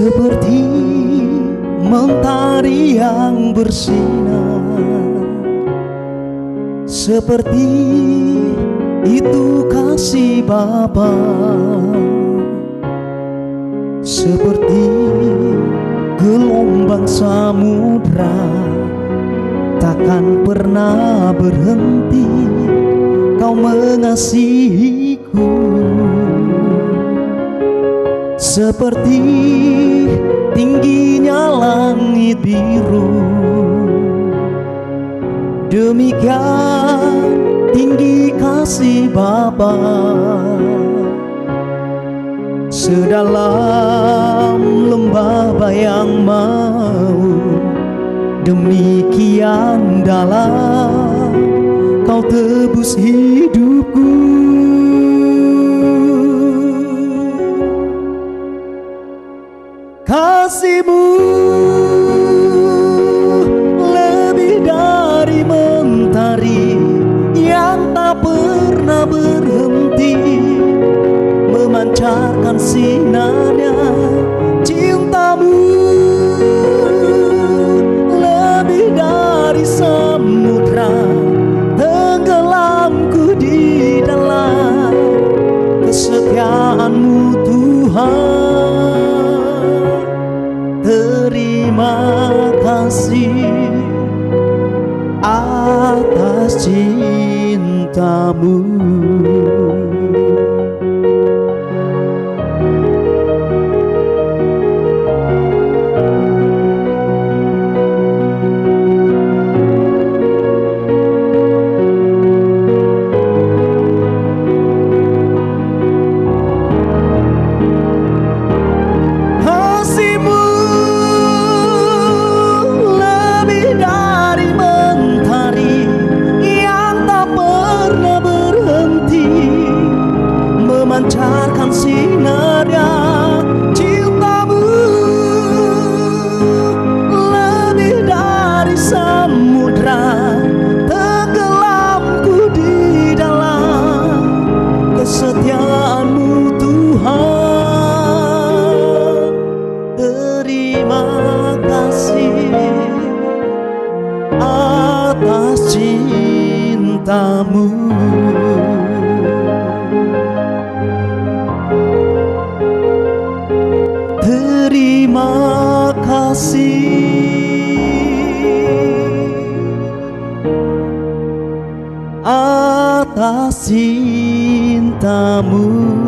seperti mentari yang bersinar, seperti itu kasih Bapa, seperti gelombang samudra takkan pernah berhenti kau mengasihiku, seperti tingginya langit biru, demikian tinggi kasih Bapa. Sedalam lembah bayang maut, demikian dalam kau tebus hidupku. Kasih-Mu lebih dari mentari yang tak pernah berhenti memancarkan sinarnya. Cinta-Mu lebih dari samudra, tenggelamku di dalam kesetiaan-Mu Tuhan. Terima kasih atas cinta-Mu. Memancarkan sinarnya. Cinta-Mu lebih dari samudra, tenggelamku di dalam kesetiaan-Mu Tuhan. Terima kasih atas cinta-Mu. Terima kasih atas cinta-Mu.